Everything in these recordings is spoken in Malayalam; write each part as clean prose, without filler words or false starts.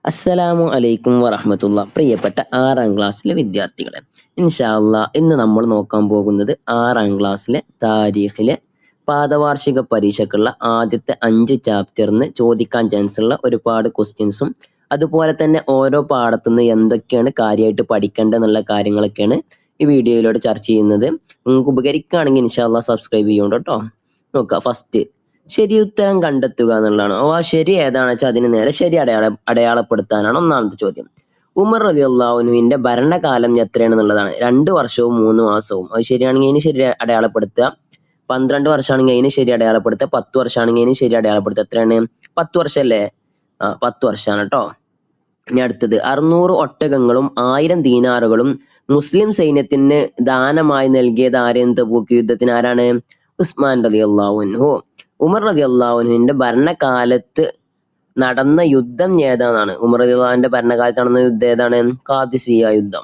അസ്സലാമു അലൈക്കും വറഹ്മത്തുള്ള. പ്രിയപ്പെട്ട 6ാം ക്ലാസ്സിലെ വിദ്യാർത്ഥികളെ, ഇൻഷാ അല്ലാ ഇന്ന് നമ്മൾ നോക്കാൻ പോകുന്നത് 6ാം ക്ലാസ്സിലെ താരീഖിലെ പാദവാർഷിക പരീക്ഷയ്ക്കുള്ള ആദ്യത്തെ 5 ചാപ്റ്ററിന് ചോദിക്കാൻ ചാൻസ് ഉള്ള ഒരുപാട് ക്വസ്റ്റ്യൻസും അതുപോലെ തന്നെ ഓരോ പാഠത്തുനിന്ന് എന്തൊക്കെയാണ് കാര്യമായിട്ട് പഠിക്കേണ്ടത് എന്നുള്ള കാര്യങ്ങളൊക്കെയാണ് ഈ വീഡിയോയിലൂടെ ചർച്ച ചെയ്യുന്നത്. നിങ്ങൾക്ക് ഉപകരിക്കുകയാണെങ്കിൽ ഇൻഷാ അല്ലാ സബ്സ്ക്രൈബ് ചെയ്യണം കേട്ടോ. നോക്കാം, ഫസ്റ്റ് ശരി ഉത്തരം കണ്ടെത്തുക എന്നുള്ളതാണ്. ആ ശരി ഏതാണെന്ന് വെച്ചാൽ അതിന് നേരെ ശരി അടയാളപ്പെടുത്താനാണ് ഒന്നാമത്തെ ചോദ്യം. ഉമർ റളിയല്ലാഹു അൻഹുവിന്റെ ഭരണകാലം എത്രയാണെന്നുള്ളതാണ്. 2 വർഷവും 3 മാസവും. അത് ശരിയാണെങ്കിൽ അതിന് ശരി അടയാളപ്പെടുത്തുക. 12 വർഷമാണെങ്കിൽ അതിന് ശരി അടയാളപ്പെടുത്തുക. 10 വർഷമാണെങ്കിൽ അതിന് ശരി അടയാളപ്പെടുത്തുക. എത്രയാണ്? 10 വർഷമല്ലേ? 10 വർഷമാണ് കേട്ടോ. ഇനി അടുത്തത് 600 ഒട്ടകങ്ങളും 1000 ദീനാറുകളും മുസ്ലിം സൈന്യത്തിന് ദാനമായി നൽകിയത് ആരെന്ന് തബൂക്ക് യുദ്ധത്തിന് ആരാണ്? ഉസ്മാൻ റളിയല്ലാഹു അൻഹു. ഉമർ റളിയല്ലാഹു അൻഹുവിന്റെ ഭരണകാലത്ത് നടന്ന യുദ്ധം ഏതാണെന്നാണ്. ഉമർ റളിയല്ലാഹുവിന്റെ ഭരണകാലത്ത് നടന്ന യുദ്ധം ഏതാണ്? ഖാദിസിയ്യ യുദ്ധം.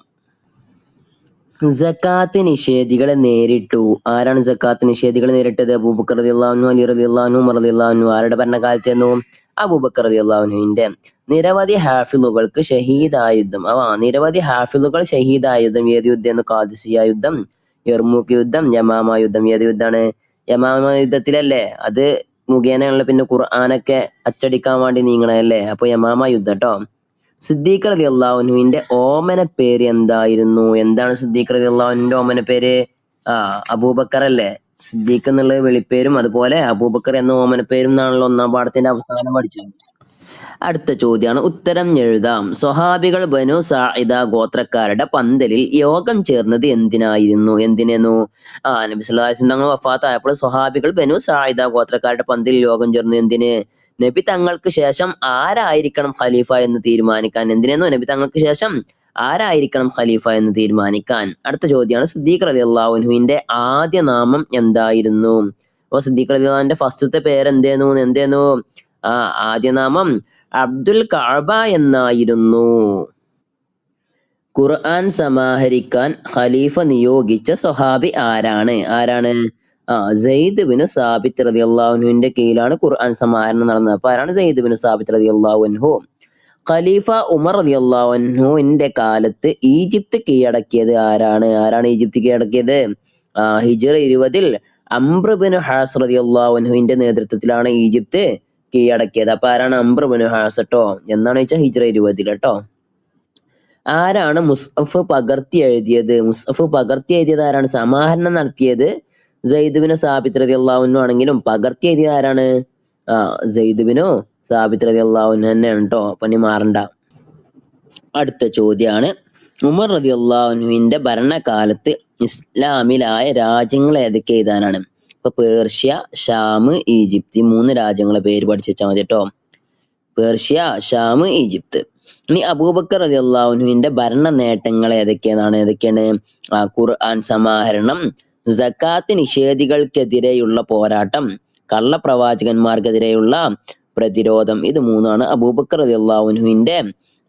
സക്കാത്ത് നിഷേധികളെ നേരിട്ടു. ആരാണ് സക്കാത്ത് നിഷേധികളെ നേരിട്ടത്? അബൂബക്കർ റളിയല്ലാഹു അൻഹു, അലി റളിയല്ലാഹു അൻഹു, ഉമർ റളിയല്ലാഹു അൻഹു. ആരുടെ ഭരണകാലത്തായിരുന്നു? അബൂബക്കർ റളിയല്ലാഹു അൻഹുവിന്റെ. നിരവധി ഹാഫിളുകൾക്ക് ഷഹീദായ യുദ്ധം. നിരവധി ഹാഫിളുകൾ ഷഹീദായ യുദ്ധം ഏത് യുദ്ധം? ഖാദിസിയ്യ യുദ്ധം, യർമൂക്ക് യുദ്ധം, യമാമ യുദ്ധം. ഏത് യുദ്ധമാണ്? യമാമ യുദ്ധത്തിലല്ലേ? അത് മുഖേനയുള്ള പിന്നെ ഖുർആനൊക്കെ അച്ചടിക്കാൻ വേണ്ടി നീങ്ങണല്ലേ? അപ്പൊ യമാമ യുദ്ധം കേട്ടോ. സിദ്ദീഖ് റളിയല്ലാഹു അൻഹുവിന്റെ ഓമന പേര് എന്തായിരുന്നു? എന്താണ് സിദ്ദീഖ് റളിയല്ലാഹു അൻഹുവിന്റെ ഓമന പേര്? അബൂബക്കർ അല്ലേ? സിദ്ദീഖ് എന്നുള്ള വിളിപ്പേരും അതുപോലെ അബൂബക്കർ എന്ന ഓമന പേരും എന്നാണല്ലോ ഒന്നാം പാഠത്തിന്റെ അവസാനം പഠിച്ചത്. അടുത്ത ചോദ്യമാണ്, ഉത്തരം എഴുതാം. സ്വഹാബികൾ ബനു സാഇദ ഗോത്രക്കാരുടെ പന്തലിൽ യോഗം ചേർന്നത് എന്തിനായിരുന്നു? എന്തിനു? നബി സല്ലല്ലാഹു അലൈഹി വസല്ലം തങ്ങൾ വഫാത്തായപ്പോൾ സ്വഹാബികൾ ബനു സാഇദ ഗോത്രക്കാരുടെ പന്തലിൽ യോഗം ചേർന്നു. എന്തിന്? നബി തങ്ങൾക്ക് ശേഷം ആരായിരിക്കണം ഖലീഫ എന്ന് തീരുമാനിക്കാൻ. എന്തിനെന്നു? നബി തങ്ങൾക്ക് ശേഷം ആരായിരിക്കണം ഖലീഫ എന്ന് തീരുമാനിക്കാൻ. അടുത്ത ചോദ്യമാണ്, സിദ്ദീഖ് റളിയല്ലാഹു അൻഹുവിന്റെ ആദ്യ നാമം എന്തായിരുന്നു? അപ്പൊ സിദ്ദീഖ് റളിയല്ലാഹുവിന്റെ ഫസ്റ്റത്തെ പേര് എന്തേന്നു? ആദ്യ നാമം അബ്ദുൽ കഅബ എന്നായിരുന്നു. ഖുർആൻ സമാഹരിക്കാൻ ഖലീഫ നിയോഗിച്ച സ്വഹാബി ആരാണ്? സെയ്ദ് ബിൻ സാബിത്ത് റളിയല്ലാഹു അൻഹുവിന്റെ കീഴിലാണ് ഖുർആൻ സമാഹരണം നടന്നത്. അപ്പൊ ആരാണ്? സെയ്ദ് ബിൻ സാബിത്ത് റളിയല്ലാഹു അൻഹു. ഖലീഫ ഉമർ റളിയല്ലാഹു അൻഹുവിന്റെ കാലത്ത് ഈജിപ്ത് കീഴടക്കിയത് ആരാണ്? ഈജിപ്ത് കീഴടക്കിയത്? ഹിജ്റ 20 അംർ ബിൻ ഹാസ് റളിയല്ലാഹു അൻഹുവിന്റെ നേതൃത്വത്തിലാണ് ഈജിപ്ത് കീഴടക്കിയത്. അപ്പൊ ആരാണ്? അംർ ബിൻ ഹാസ് ട്ടോ. എന്നാണ് വെച്ചാൽ ഹിജ്റ 20 കേട്ടോ. ആരാണ് മുസ്ഹഫ് പകർത്തി എഴുതിയത്? മുസ്ഹഫ് പകർത്തി എഴുതിയത് ആരാണ്? സമാഹരണം നടത്തിയത് സെയ്ദ് ബിൻ സാബിത്ത് റളിയല്ലാഹു അൻഹു ആണെങ്കിലും പകർത്തി എഴുതിയത് ആരാണ്? സെയ്ദ് ബിൻ സാബിത്ത് റളിയല്ലാഹു അൻഹു തന്നെയാണ് ട്ടോ. അപ്പൊ ഇനി മാറണ്ട. അടുത്ത ചോദ്യമാണ്, ഉമർ റളിയല്ലാഹു അൻഹുവിന്റെ ഭരണകാലത്ത് ഇസ്ലാമിലായ രാജ്യങ്ങൾ ഏതൊക്കെ എഴുതാനാണ്. ഇപ്പൊ പേർഷ്യ, ഷാം, ഈജിപ്ത്, ഈ 3 രാജ്യങ്ങളെ പേര് പഠിച്ചു വെച്ചാൽ മതി കേട്ടോ. Persia, Sham, Egypt. ഇനി അബൂബക്കർ റളിയല്ലാഹു അൻഹുവിന്റെ ഭരണ നേട്ടങ്ങൾ ഏതൊക്കെയാണ്? ഖുർആൻ സമാഹരണം, സക്കാത്ത് നിഷേധികൾക്കെതിരെയുള്ള പോരാട്ടം, കള്ളപ്രവാചകന്മാർക്കെതിരെയുള്ള പ്രതിരോധം. ഇത് 3ആണ് അബൂബക്കർ റളിയല്ലാഹു അൻഹുവിന്റെ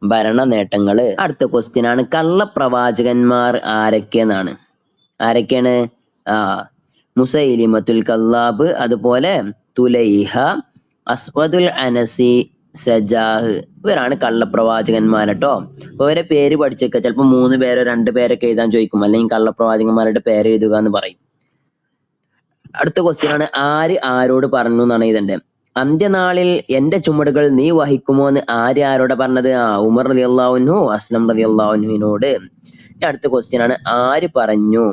ഭരണ നേട്ടങ്ങള്. അടുത്ത ക്വസ്റ്റ്യൻ ആണ്, കള്ളപ്രവാചകന്മാർ ആരൊക്കെയാണ്? മുസൈലിമത്തുൽ കല്ലാബ്, അതുപോലെ തുലൈഹ, അസ്വദുൽ അനസി, സജാഹ്. ഇവരാണ് കള്ളപ്രവാചകന്മാർ കേട്ടോ. അപ്പൊ ഇവരെ പേര് പഠിച്ചേക്ക. ചിലപ്പോ 3 പേരോ 2 പേരൊക്കെ എഴുതാൻ ചോദിക്കും, അല്ലെങ്കിൽ കള്ളപ്രവാചകന്മാരുടെ പേര് എഴുതുക എന്ന് പറയും. അടുത്ത ക്വസ്റ്റ്യൻ ആണ്, ആര് ആരോട് പറഞ്ഞു എന്നാണ് ഇതിന്റെ. അന്ത്യനാളിൽ എന്റെ ചുമടുകൾ നീ വഹിക്കുമോ എന്ന് ആരോടെ പറഞ്ഞത്? ഉമർ റളിയല്ലാഹു അൻഹു അസ്ലം റളിയല്ലാഹു അൻഹുവിനോട്. അടുത്ത ക്വസ്റ്റ്യൻ ആണ്, ആര് പറഞ്ഞു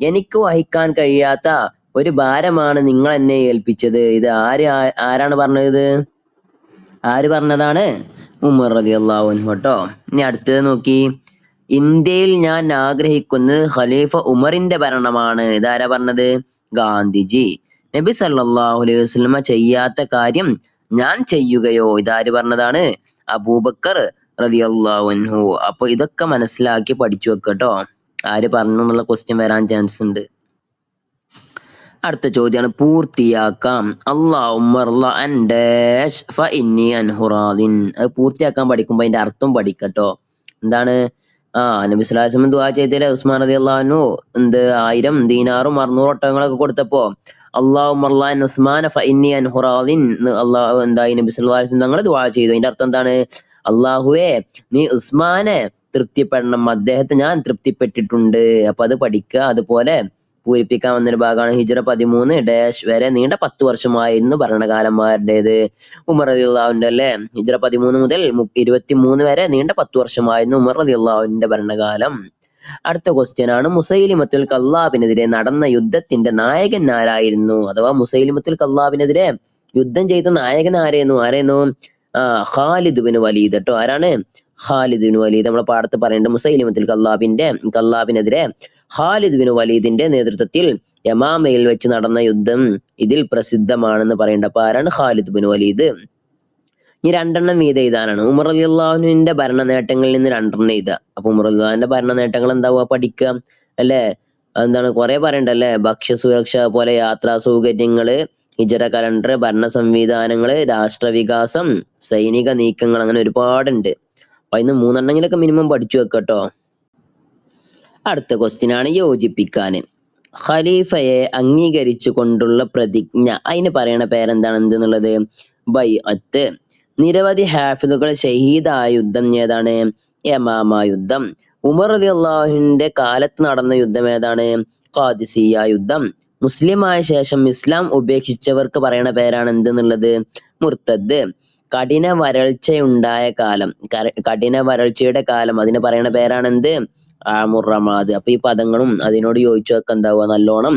എനിക്ക് വഹിക്കാൻ കഴിയാത്ത ഒരു ഭാരമാണ് നിങ്ങൾ എന്നെ ഏൽപ്പിച്ചത്? ഇത് ആരാണ് പറഞ്ഞത്? ആര് പറഞ്ഞതാണ്? ഉമർ റളിയല്ലാഹു അൻഹു കേട്ടോ. ഇനി അടുത്തത് നോക്കി, ഇന്ത്യയിൽ ഞാൻ ആഗ്രഹിക്കുന്നത് ഖലീഫ ഉമറിന്റെ ഭരണമാണ്. ഇതാരാ പറഞ്ഞത്? ഗാന്ധിജി. നബി സല്ലല്ലാഹു അലൈഹി വസല്ലമ ചെയ്യാത്ത കാര്യം ഞാൻ ചെയ്യുകയോ? ഇതാര് പറഞ്ഞതാണ്? അബൂബക്കർ റളിയല്ലാഹു അൻഹു. അപ്പൊ ഇതൊക്കെ മനസ്സിലാക്കി പഠിച്ചു വെക്കട്ടോ. ആര് പറഞ്ഞു എന്നുള്ള ക്വസ്റ്റ്യൻ വരാൻ ചാൻസ് ഉണ്ട്. അടുത്ത ചോദ്യമാണ്, പൂർത്തിയാക്കാം. അത് പൂർത്തിയാക്കാൻ പഠിക്കുമ്പോ അതിന്റെ അർത്ഥം പഠിക്കട്ടോ. എന്താണ്? നബി സ്വല്ലല്ലാഹു അലൈഹി വസല്ലം ദുആ ചെയ്തില്ലേ ഉസ്മാൻ റളിയല്ലാഹു അൻഹു? 1000 ദീനാറും 600 ഒട്ടകങ്ങളൊക്കെ കൊടുത്തപ്പോ ഉസ്മാന ഫഇന്നി അൻഹു റാദിൻ, അല്ലാഹു എന്തായി നബി സ്വല്ലല്ലാഹു അലൈഹി വസല്ലം തങ്ങൾ ദുആ ചെയ്തു. അതിന്റെ അർത്ഥം എന്താണ്? അള്ളാഹുവേ നീ ഉസ്മാനെ തൃപ്തിപ്പെടണം, അദ്ദേഹത്തെ ഞാൻ തൃപ്തിപ്പെട്ടിട്ടുണ്ട്. അപ്പൊ അത് പഠിക്കുക. അതുപോലെ പൂരിപ്പിക്കാൻ വന്നൊരു ഭാഗമാണ് ഹിജ്റ 13 ഡാഷ് വരെ നീണ്ട 10 വർഷമായിരുന്നു ഭരണകാലന്മാരുടേത്. ഉമർ റളിയല്ലാഹുവിന്റെ അല്ലെ ഹിജ്റ 13 മുതൽ 23 വരെ നീണ്ട 10 വർഷമായിരുന്നു ഉമർ റളിയല്ലാഹുവിന്റെ ഭരണകാലം. അടുത്ത ക്വസ്റ്റ്യൻ ആണ് മുസൈലിമത്തുൽ കല്ലാബിനെതിരെ നടന്ന യുദ്ധത്തിന്റെ നായകൻ ആരായിരുന്നു? അഥവാ മുസൈലിമത്തുൽ കല്ലാബിനെതിരെ യുദ്ധം ചെയ്ത നായകൻ ആരായിരുന്നു? ഖാലിദ് ബിൻ വലീദ് ട്ടോ. ആരാണ്? Khalid bin Waleed. നമ്മളെ പാഠത്ത് പറയുന്നുണ്ട് മുസൈലിമത്തുൽ കല്ലാബിനെതിരെ ഖാലിദ് ബിൻ വലീദിന്റെ നേതൃത്വത്തിൽ യമാമയിൽ വെച്ച് നടന്ന യുദ്ധം ഇതിൽ പ്രസിദ്ധമാണെന്ന് പറയുന്നുണ്ട്. അപ്പൊ ആരാണ്? Khalid bin Waleed. ഈ 2 വീതം എഴുതാനാണ്. ഉമർ റളിയല്ലാഹുവിന്റെ ഭരണ നേട്ടങ്ങളിൽ നിന്ന് 2 എഴുതുക. അപ്പൊ ഉമർ റളിയല്ലാഹുവിന്റെ ഭരണ നേട്ടങ്ങൾ എന്താവുക? പഠിക്കുക അല്ലെ. എന്താണ് കുറെ പറയണ്ടല്ലേ? ഭക്ഷ്യസുരക്ഷ പോലെ യാത്രാ സൗകര്യങ്ങള്, ഹിജ്റ കലണ്ടർ, ഭരണ സംവിധാനങ്ങള്, രാഷ്ട്രവികാസം, സൈനിക നീക്കങ്ങൾ, അങ്ങനെ ഒരുപാടുണ്ട്. അപ്പൊ അതിന് 3 മിനിമം പഠിച്ചു വെക്കട്ടോ. അടുത്ത ക്വസ്റ്റ്യൻ ആണ് യോജിപ്പിക്കാന്. ഖലീഫയെ അംഗീകരിച്ചു കൊണ്ടുള്ള പ്രതിജ്ഞ, അതിന് പറയണ പേരെന്താണ്? എന്തെന്നുള്ളത്? ബൈഅത്ത്. നിരവധി ഹാഫിളുകൾ ഷഹീദായ യുദ്ധം ഏതാണ്? യമാമ യുദ്ധം. ഉമർ റളിയല്ലാഹുവിന്റെ കാലത്ത് നടന്ന യുദ്ധം ഏതാണ്? ഖാദിസിയ്യ യുദ്ധം. മുസ്ലിമായ ശേഷം ഇസ്ലാം ഉപേക്ഷിച്ചവർക്ക് പറയണ പേരാണ് എന്തെന്നുള്ളത്? മുർത്തദ്. കഠിന വരൾച്ചയുണ്ടായ കാലം, കഠിന വരൾച്ചയുടെ കാലം, അതിന് പറയണ പേരാണ് എന്ത്? ആമുർ റമാദ്. അപ്പൊ ഈ പദങ്ങളും അതിനോട് ചോദിച്ചൊക്കെ എന്താവുക? നല്ലോണം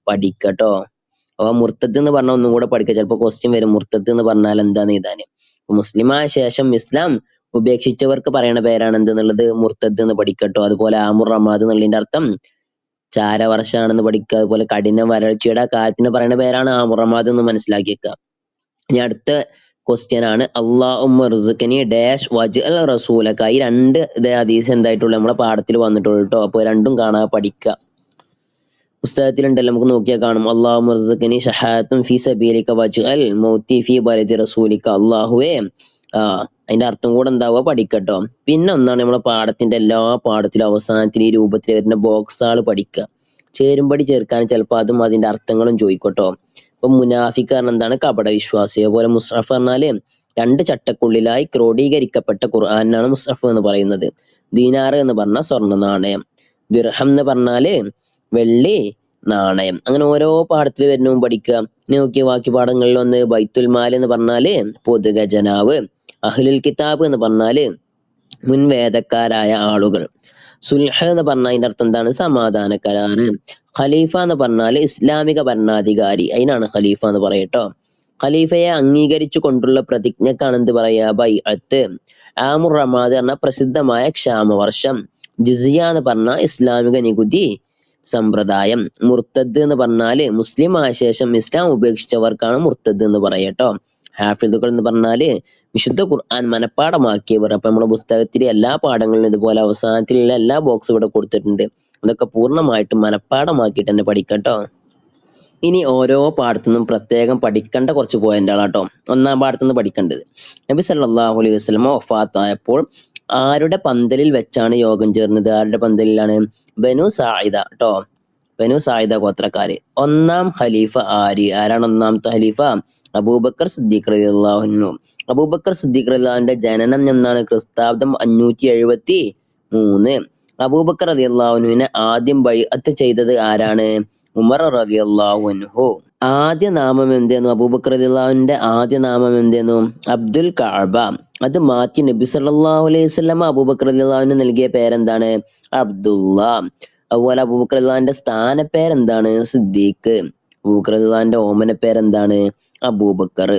പഠിക്കട്ടോ. അപ്പൊ മുർത്തദ് എന്ന് പറഞ്ഞാൽ ഒന്നും കൂടെ പഠിക്കുക. ചിലപ്പോ ക്വസ്റ്റ്യൻ വരും മുർത്തദ് എന്ന് പറഞ്ഞാൽ എന്താന്ന് എഴുതാന്. മുസ്ലിമായ ശേഷം ഇസ്ലാം ഉപേക്ഷിച്ചവർക്ക് പറയണ പേരാണ് എന്തെന്നുള്ളത്? മുർത്തദ് എന്ന് പഠിക്കട്ടോ. അതുപോലെ ആമുർ റമാദ് എന്നുള്ളതിന്റെ അർത്ഥം ചാരവർഷാണെന്ന് പഠിക്കുക. അതുപോലെ കഠിന വരൾച്ചയുടെ കാലത്തിന് പറയുന്ന പേരാണ് ആമുർ റമാദ് എന്ന് മനസ്സിലാക്കിയേക്കുക. ഇനി അടുത്ത ക്വസ്റ്റ്യൻ ആണ് അല്ലാഹുമ്മ റുസ്ഖ്നി ഡാഷ് വജ്അൽ റസൂലക. ഈ 2 ഹദീസ് എന്തായിട്ടുള്ള നമ്മളെ പാഠത്തിൽ വന്നിട്ടുള്ളൂ ട്ടോ. അപ്പൊ രണ്ടും കാണാതെ പഠിക്കുക. പുസ്തകത്തിലുണ്ടല്ലോ, നമുക്ക് നോക്കിയാൽ കാണും. അല്ലാഹുമ്മ റുസ്ഖ്നി ഷഹാദത്തുൻ ഫീ സബീലിക വജ്അൽ മൗതി ഫീ ബലദി റസൂലിക. അല്ലാഹുവേ, അതിന്റെ അർത്ഥം കൂടെ എന്താവുക? പഠിക്കട്ടോ. പിന്നെ ഒന്നാണ് നമ്മളെ പാഠത്തിന്റെ എല്ലാ പാഠത്തിലും അവസാനത്തിൽ ഈ രൂപത്തിൽ വരുന്ന ബോക്സുകൾ പഠിക്കുക. ചേരുംപടി ചേർക്കാൻ ചിലപ്പോൾ അതും അതിന്റെ അർത്ഥങ്ങളും ചോദിക്കട്ടോ. ഇപ്പൊ മുനാഫിഖ് പറഞ്ഞ എന്താണ്? കപട വിശ്വാസി. അതുപോലെ മുസ്ഹഫ് പറഞ്ഞാല് 2 ചട്ടക്കുള്ളിലായി ക്രോഡീകരിക്കപ്പെട്ട ഖുർആനാണ് മുസ്ഹഫ് എന്ന് പറയുന്നത്. ദീനാർ എന്ന് പറഞ്ഞാൽ സ്വർണ്ണ നാണയം, ദിർഹം എന്ന് പറഞ്ഞാല് വെള്ളി നാണയം. അങ്ങനെ ഓരോ പാഠത്തിൽ വരുന്നതും പഠിക്കുക. ഇനി നോക്കിയ ബാക്കി പാഠങ്ങളിൽ ഒന്ന് ബൈത്തുൽ മാൽ എന്ന് പറഞ്ഞാല് പൊതുഖജനാവ്, അഹ്ലുൽ കിതാബ് എന്ന് പറഞ്ഞാല് മുൻവേദക്കാരായ ആളുകൾ, സുൽഹ് എന്ന് പറഞ്ഞാൽ അതിന്റെ അർത്ഥം എന്താണ്? സമാധാന കരാറ്. ഖലീഫ എന്ന് പറഞ്ഞാൽ ഇസ്ലാമിക ഭരണാധികാരി, അതിനാണ് ഖലീഫ എന്ന് പറയട്ടോ. ഖലീഫയെ അംഗീകരിച്ചു കൊണ്ടുള്ള പ്രതിജ്ഞക്കാണ് എന്ത് പറയാ? ബൈഅത്ത്. ആമുർ റമാദ് പറഞ്ഞ പ്രസിദ്ധമായ ക്ഷാമവർഷം. ജിസിയ എന്ന് പറഞ്ഞ ഇസ്ലാമിക നികുതി സമ്പ്രദായം. മുർത്തദ് എന്ന് പറഞ്ഞാല് മുസ്ലിം ആയ ശേഷം ഇസ്ലാം ഉപേക്ഷിച്ചവർക്കാണ് മുർത്തദ് എന്ന് പറയട്ടോ. ഹാഫിദുകൾ എന്ന് പറഞ്ഞാല് വിശുദ്ധ ഖുർആൻ മനഃപ്പാഠമാക്കിയവർ. അപ്പൊ നമ്മുടെ പുസ്തകത്തിലെ എല്ലാ പാഠങ്ങളിലും ഇതുപോലെ അവസാനത്തിലുള്ള എല്ലാ ബോക്സും ഇവിടെ കൊടുത്തിട്ടുണ്ട്. അതൊക്കെ പൂർണ്ണമായിട്ടും മനഃപ്പാഠമാക്കിയിട്ട് തന്നെ പഠിക്കട്ടോ. ഇനി ഓരോ പാഠത്തുനിന്നും പ്രത്യേകം പഠിക്കേണ്ട കുറച്ച് പോയിന്റുകളാട്ടോ. 1-ാം പാഠത്തുനിന്ന് പഠിക്കേണ്ടത്, നബി സല്ലല്ലാഹു അലൈഹി വസല്ലം വഫാത്തായപ്പോൾ ആരുടെ പന്തലിൽ വെച്ചാണ് യോഗം ചേർന്നത്? ആരുടെ പന്തലിലാണ്? ബനു സായിദ ട്ടോ. ബനു സായിദ ഗോത്രക്കാര്. 1-ാം ഖലീഫ ആരാണ് 1-ാമത്തെ ഖലീഫ? അബൂബക്കർ സിദ്ദീഖ് റളിയല്ലാഹു അൻഹു. അബൂബക്കർ സിദ്ദീഖ് റളിയല്ലാഹുവിന്റെ ജനനം എന്നാണ്? ക്രിസ്താബ്ദം 573. അബൂബക്കർ റളിയല്ലാഹു അൻഹുവിനെ ആദ്യം ബൈഅത്ത് ചെയ്തത് ആരാണ്? ഉമർ റളിയല്ലാഹു അൻഹു. ആദ്യ നാമം എന്തായിരുന്നു? അബൂബക്കർ റളിയല്ലാഹുവിന്റെ ആദ്യ നാമം എന്തായിരുന്നു? അബ്ദുൽ കഅബ. അത് മാറ്റി നബി സല്ലല്ലാഹു അലൈഹി വസല്ലം അബൂബക്കർ റളിയല്ലാഹുവിന് നൽകിയ പേരെന്താണ്? അബ്ദുള്ള. അതുപോലെ അബൂബക്കർ റളിയല്ലാഹുവിന്റെ സ്ഥാനപ്പേരെന്താണ്? സിദ്ദീഖ്. അബൂബക്കർ റളിയല്ലാഹുവിന്റെ ഓമന പേരെന്താണ്? അബൂബക്കർ.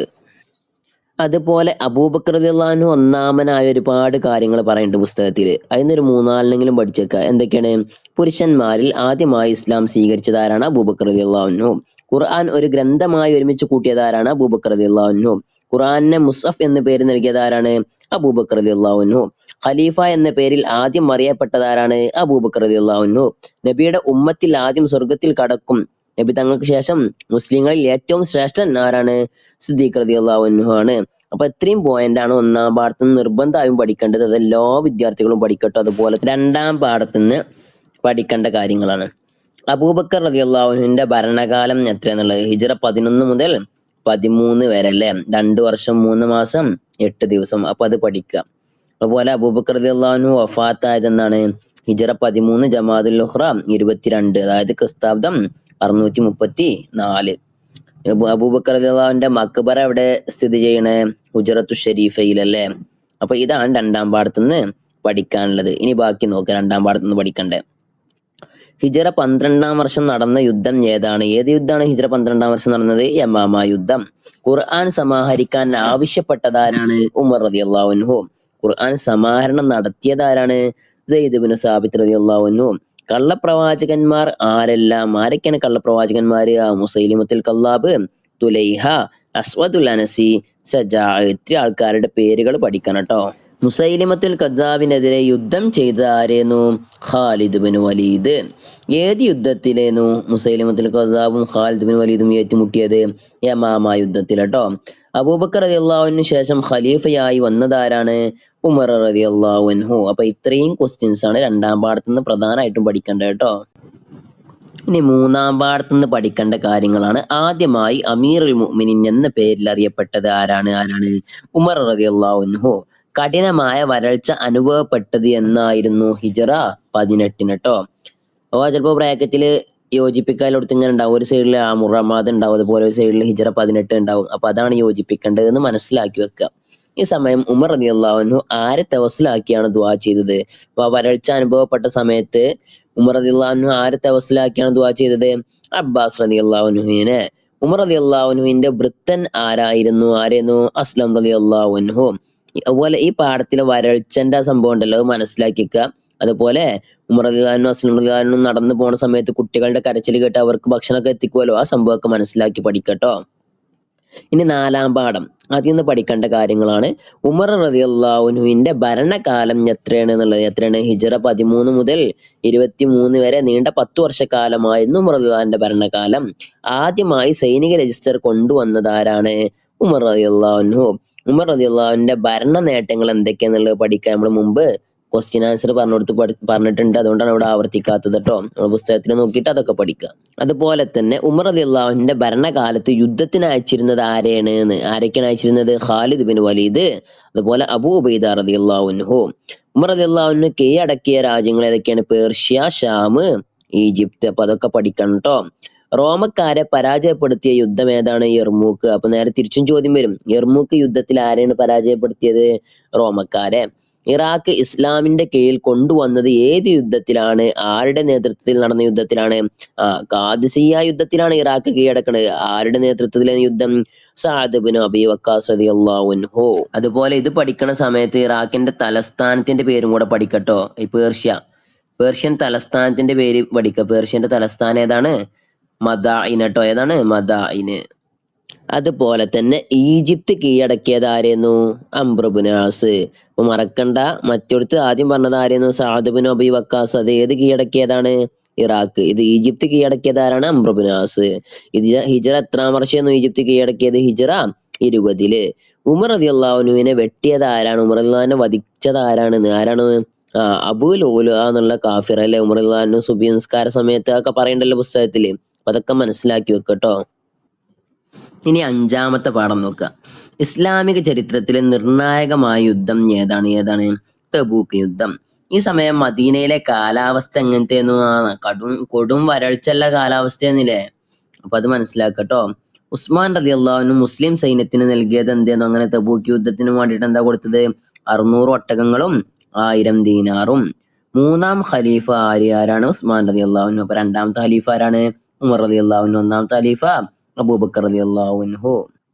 അതുപോലെ അബൂബക്കർ റളിയല്ലാഹു അൻഹു ഒന്നാമനായ ഒരുപാട് കാര്യങ്ങൾ പറയുന്നുണ്ട് പുസ്തകത്തില്. അതിനൊരു 3-4 പഠിച്ചേക്കുക. എന്തൊക്കെയാണ്? പുരുഷന്മാരിൽ ആദ്യമായി ഇസ്ലാം സ്വീകരിച്ചത് ആരാണ്? അബൂബക്കർ റളിയല്ലാഹു അൻഹു. ഖുർആൻ ഒരു ഗ്രന്ഥമായി ഒരുമിച്ച് കൂട്ടിയത് ആരാണ്? അബൂബക്കർ റളിയല്ലാഹു അൻഹു. ഖുർആനിനെ മുസഫ് എന്ന പേര് നൽകിയത് ആരാണ്? അബൂബക്കർ റളിയല്ലാഹു അൻഹു. ഖലീഫ എന്ന പേരിൽ ആദ്യം അറിയപ്പെട്ടത് ആരാണ്? അബൂബക്കർ റളിയല്ലാഹു അൻഹു. നബിയുടെ ഉമ്മത്തിൽ ആദ്യം സ്വർഗത്തിൽ കടക്കും നബി തങ്ങൾക്ക് ശേഷം മുസ്ലിങ്ങളിൽ ഏറ്റവും ശ്രേഷ്ഠൻ ആരാണ്? സിദ്ദീഖ് റളിയല്ലാഹു അൻഹു ആണ്. അപ്പൊ ഇത്രയും പോയിന്റാണ് 1-ാം പാഠത്തിൽ നിന്ന് നിർബന്ധമായും പഠിക്കേണ്ടത്. അത് എല്ലാ വിദ്യാർത്ഥികളും പഠിക്കട്ടോ. അതുപോലെ 2-ാം പാഠത്തിൽ നിന്ന് പഠിക്കേണ്ട കാര്യങ്ങളാണ്. അബൂബക്കർ റളിയല്ലാഹു അൻഹുവിന്റെ ഭരണകാലം എത്രയാന്നുള്ളത്? ഹിജ്റ 11 മുതൽ 13 വരെ അല്ലെ? 2 വർഷം 3 മാസം 8 ദിവസം. അപ്പൊ അത് പഠിക്കുക. അതുപോലെ അബൂബക്കർ റളിയല്ലാഹു അൻഹു വഫാത്തായത് എന്നാണ് ഹിജ്റ 13 ജമാദുൽ ഉഖ്റ 22, അതായത് ക്രിസ്താബ്ദം 634. അബൂബക്കർ റളിയല്ലാഹുവിന്റെ മക്ബറ എവിടെ സ്ഥിതി ചെയ്യണേ? ഹുജറത്തു ഷരീഫയിലല്ലേ. അപ്പൊ ഇതാണ് രണ്ടാം പാഠത്തുനിന്ന് പഠിക്കാനുള്ളത്. ഇനി ബാക്കി നോക്കാം രണ്ടാം പാഠത്തുനിന്ന് പഠിക്കണ്ടേ. ഹിജ്റ 12-ാം വർഷം നടന്ന യുദ്ധം ഏതാണ്? ഏത് യുദ്ധമാണ് ഹിജ്റ 12-ാം വർഷം നടന്നത്? യമാമ യുദ്ധം. ഖുർആൻ സമാഹരിക്കാൻ ആവശ്യപ്പെട്ടതാരാണ്? ഉമർ റളിയല്ലാഹു അൻഹു. ഖുർആൻ സമാഹരണം നടത്തിയതാരാണ്? സെയ്ദ് ഇബ്നു സാബിത്ത് റളിയല്ലാഹു അൻഹു. കള്ളപ്രവാചകന്മാർ ആരെല്ലാം? ആരൊക്കെയാണ് കള്ളപ്രവാചകന്മാര്? മുസൈലിമത്തുൽ കല്ലാബ്, തുലൈഹ, അസ്വദുൽ അനസി, സജാ, ഇത്ര ആൾക്കാരുടെ പേരുകൾ പഠിക്കണം കേട്ടോ. മുസൈലിമത്തുൽ കദ്ദാബിനെതിരെ യുദ്ധം ചെയ്ത ആരേന്നു? Khalid bin Waleed. ഏത് യുദ്ധത്തിലേന്നു മുസൈലിമത്തുൽ കദ്ദാബും ഖാലിദ് ബിൻ വലീദും ഏറ്റുമുട്ടിയത്? യമാമ യുദ്ധത്തിൽ കേട്ടോ. അബൂബക്കർ റളിയല്ലാഹു അൻഹു ശേഷം ഖലീഫയായി വന്നതാരാണ്? ഉമർ റളിയല്ലാഹു അൻഹു. അപ്പൊ ഇത്രയും ക്വസ്റ്റ്യൻസ് ആണ് രണ്ടാം പാഠത്തുനിന്ന് പ്രധാനമായിട്ടും പഠിക്കേണ്ടത് കേട്ടോ. ഇനി മൂന്നാം പാഠത്തുനിന്ന് പഠിക്കേണ്ട കാര്യങ്ങളാണ്. ആദ്യമായി അമീറുൽ മുഅ്മിനീൻ എന്ന പേരിൽ അറിയപ്പെട്ടത് ആരാണ്? ഉമർ റളിയല്ലാഹു അൻഹു. കഠിനമായ വരൾച്ച അനുഭവപ്പെട്ടത് എന്നായിരുന്നു? ഹിജ്റ 18 കേട്ടോ. അപ്പൊ ചിലപ്പോ ബ്രാക്കറ്റില് യോജിപ്പിക്കാനോടത്ത് ഇങ്ങനെ ഉണ്ടാവും. ഒരു സൈഡിൽ റമാദ് ഉണ്ടാവും, അതുപോലെ ഒരു സൈഡിൽ ഹിജ്റ 18 ഉണ്ടാവും. അപ്പൊ അതാണ് യോജിപ്പിക്കേണ്ടത് എന്ന് മനസ്സിലാക്കി വെക്കുക. ഈ സമയം ഉമർ റളിയല്ലാഹു അൻഹു ആരെ തവസ്സുലാക്കിയാണ് ദുആ ചെയ്തത്? അപ്പൊ വരൾച്ച അനുഭവപ്പെട്ട സമയത്ത് ഉമർ റളിയല്ലാഹു അൻഹു ആരെ തവസ്സുലാക്കിയാണ് ദുആ ചെയ്തത്? അബ്ബാസ് റളിയല്ലാഹു അൻഹുവിനെ. ഉമർ റളിയല്ലാഹു അൻഹുവിന്റെ വൃത്തൻ ആരായിരുന്നു? അസ്ലം റളിയല്ലാഹു അൻഹു. അതുപോലെ ഈ പാഠത്തിലെ വരൾച്ചന്റെ സംഭവം ഉണ്ടല്ലോ, അത് മനസ്സിലാക്കിക്കുക. അതുപോലെ ഉമർ റളിയല്ലാഹു അൻഹു അസ്ലം റളിയല്ലാഹു അൻഹു നടന്നു പോണ സമയത്ത് കുട്ടികളുടെ കരച്ചിൽ കേട്ട് അവർക്ക് ഭക്ഷണമൊക്കെ എത്തിക്കുമല്ലോ, ആ സംഭവമൊക്കെ മനസ്സിലാക്കി പഠിക്കട്ടോ. ഇനി നാലാം പാഠം അതിൽ നിന്ന് പഠിക്കേണ്ട കാര്യങ്ങളാണ്. ഉമർ റളിയല്ലാഹു അൻഹുവിന്റെ ഭരണകാലം എത്രയാണ് എന്നുള്ളത്. എത്രയാണ്? ഹിജ്റ 13 മുതൽ 23 വരെ നീണ്ട 10 വർഷക്കാലമായിരുന്നു ഉമർ റളിയല്ലാഹുവിന്റെ ഭരണകാലം. ആദ്യമായി സൈനിക രജിസ്റ്റർ കൊണ്ടുവന്നതാരാണ്? ഉമർ റളിയല്ലാഹു അൻഹു. ഉമർ റളിയല്ലാഹുവിന്റെ ഭരണ നേട്ടങ്ങൾ എന്തൊക്കെയാന്നുള്ളത് പഠിക്കാൻ നമ്മൾ മുമ്പ് ക്വസ്റ്റ്യൻ ആൻസർ പറഞ്ഞിട്ടുണ്ട്. അതുകൊണ്ടാണ് ഇവിടെ ആവർത്തിക്കാത്തത് കേട്ടോ. നമ്മൾ പുസ്തകത്തിൽ നോക്കിയിട്ട് അതൊക്കെ പഠിക്കുക. അതുപോലെ തന്നെ ഉമർ റളിയല്ലാഹുവിന്റെ ഭരണകാലത്ത് യുദ്ധത്തിന് അയച്ചിരുന്നത് ആരൊക്കെയാണ് അയച്ചിരുന്നത്? ഖാലിദ് ബിൻ വലീദ്, അതുപോലെ അബൂ ഉബൈദ റളിയല്ലാഹു അൻഹു. ഉമർ റളിയല്ലാഹു അൻഹു കീഴടക്കിയ രാജ്യങ്ങൾ ഏതൊക്കെയാണ്? Persia, Sham, Egypt. അപ്പൊ അതൊക്കെ പഠിക്കണം കേട്ടോ. റോമക്കാരെ പരാജയപ്പെടുത്തിയ യുദ്ധം ഏതാണ്? യർമൂക്ക്. അപ്പൊ നേരെ തിരിച്ചും ചോദ്യം വരും. യർമൂക്ക് യുദ്ധത്തിൽ ആരെയാണ് പരാജയപ്പെടുത്തിയത്? റോമക്കാരെ. ഇറാഖ് ഇസ്ലാമിന്റെ കീഴിൽ കൊണ്ടുവന്നത് ഏത് യുദ്ധത്തിലാണ്? ആരുടെ നേതൃത്വത്തിൽ നടന്ന യുദ്ധത്തിലാണ്? ഖാദിസിയ്യ യുദ്ധത്തിലാണ് ഇറാഖ് കീഴടക്കുന്നത്. ആരുടെ നേതൃത്വത്തിലെ യുദ്ധം? സഅദ് ബിൻ അബീ വഖാസ് റളിയല്ലാഹു അൻഹു. അതുപോലെ ഇത് പഠിക്കുന്ന സമയത്ത് ഇറാഖിന്റെ തലസ്ഥാനത്തിന്റെ പേരും കൂടെ പഠിക്കട്ടോ. ഈ പേർഷ്യൻ തലസ്ഥാനത്തിന്റെ പേര് പഠിക്കുക. പേർഷ്യന്റെ തലസ്ഥാനം ഏതാണ്? മദായിൻ കേട്ടോ. ഏതാണ്? മദായിന്. അതുപോലെ തന്നെ ഈജിപ്ത് കീഴടക്കിയത് ആരെന്നു? അംർ ഇബ്നു ആസ്. അപ്പൊ മറക്കണ്ട, മറ്റൊടുത്ത് ആദ്യം പറഞ്ഞത് ആരെന്നു? സഅദ് ബിൻ അബീ വക്കാസ്. അത് ഏത് കീഴടക്കിയതാണ്? ഇറാഖ്. ഇത് ഈജിപ്ത് കീഴടക്കിയത് ആരാണ്? അംർ ഇബ്നു ആസ്. ഹിജ്റ എത്രാം വർഷമായിരുന്നു ഈജിപ്ത് കീഴടക്കിയത്? ഹിജ്റ 20. ഉമർ റളിയല്ലാഹു അൻഹുവിനെ വെട്ടിയത് ആരാണ്? ഉമർ റളിയല്ലാഹുവിനെ വധിച്ചത് ആരാണ്? അബൂ ലൂലുഅ എന്നുള്ള കാഫിർ അല്ലെ. ഉമർ റളിയല്ലാഹു അൻഹു സുബ്ഹി നിസ്കാര സമയത്ത് ഒക്കെ പറയണ്ടല്ലോ പുസ്തകത്തില്. അപ്പൊ അതൊക്കെ മനസ്സിലാക്കി വെക്കട്ടോ. ഇനി അഞ്ചാമത്തെ പാഠം നോക്കുക. ഇസ്ലാമിക ചരിത്രത്തിലെ നിർണായകമായ യുദ്ധം ഏതാണ്? തബൂക്ക് യുദ്ധം. ഈ സമയം മദീനയിലെ കാലാവസ്ഥ എങ്ങനത്തെയായിരുന്നു? കൊടും വരൾച്ചയുള്ള കാലാവസ്ഥയായിരുന്നില്ലേ. അപ്പൊ അത് മനസ്സിലാക്കട്ടോ. ഉസ്മാൻ റളിയല്ലാഹു അൻഹു മുസ്ലിം സൈന്യത്തിന് നൽകിയത് എന്തായിരുന്നു? അങ്ങനെ തബൂക്ക് യുദ്ധത്തിന് വേണ്ടിയിട്ട് എന്താ കൊടുത്തത്? 600 ഒട്ടകങ്ങളും 1000 ദീനാറും. മൂന്നാം ഖലീഫ ആരാണ്? ഉസ്മാൻ റളിയല്ലാഹു അൻഹു. അപ്പൊ രണ്ടാമത്തെ ഖലീഫ ആരാണ്? ഉമർ റളിയല്ലാഹു അൻഹു. ഒന്നാമത്തെ ഖലീഫ അബൂബക്കർ റളിയല്ലാഹു അൻഹു.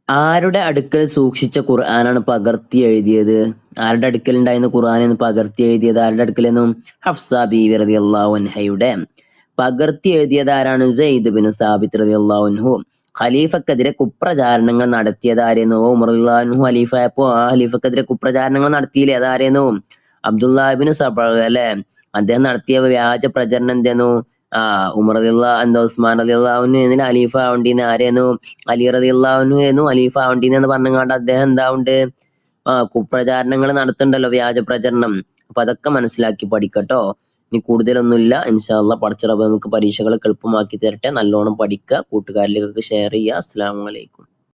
ആരുടെ അടുക്കൽ സൂക്ഷിച്ച ഖുർആനാണ് പകർത്തി എഴുതിയത്? ആരുടെ അടുക്കൽ ഉണ്ടായിരുന്ന ഖുർആൻ എന്ന് പകർത്തി എഴുതിയത്? ആരുടെ അടുക്കലെന്നും? ഹഫ്സ ബീവി റളിയല്ലാഹു അൻഹയുടെ. പകർത്തി എഴുതിയത് ആരാണ്? സെയ്ദ് ബിൻ സാബിത്ത് റളിയല്ലാഹു അൻഹു. ഖലീഫക്കെതിരെ കുപ്രചാരണങ്ങൾ നടത്തിയത് ആരെന്നു? ഉമർ റളിയല്ലാഹു അൻഹു ഖലീഫയായപ്പോ ആ ഖലീഫക്കെതിരെ കുപ്രചാരണങ്ങൾ നടത്തിയില്ലേ, അതാരെന്നു? അബ്ദുല്ലാഹ് ഇബ്നു സബഅ അല്ലെ. അദ്ദേഹം നടത്തിയ വ്യാജ പ്രചരണം എന്തായിരുന്നു? ഉമർ റളിയല്ലാഹു ഉസ്മാൻ റളിയല്ലാഹു അൻഹു ഖലീഫ ആവണ്ടീന്ന് ആരെന്നു? അലി റളിയല്ലാഹു അൻഹു ആയിരുന്നു ഖലീഫ ആവണ്ടീന്ന് എന്ന് പറഞ്ഞുകൊണ്ട് അദ്ദേഹം എന്താവുണ്ട്? കുപ്രചാരണങ്ങൾ നടത്തുന്നുണ്ടല്ലോ, വ്യാജ പ്രചരണം. അപ്പൊ അതൊക്കെ മനസ്സിലാക്കി പഠിക്കട്ടോ. ഇനി കൂടുതലൊന്നുമില്ല. ഇൻഷാ അല്ലാഹ് പടച്ച റബ്ബ് നമുക്ക് പരീക്ഷകളൊക്കെ എളുപ്പമാക്കി തരട്ടെ. നല്ലോണം പഠിക്കുക, കൂട്ടുകാരിലേക്കൊക്കെ ഷെയർ ചെയ്യുക. അസ്സലാമു അലൈക്കും.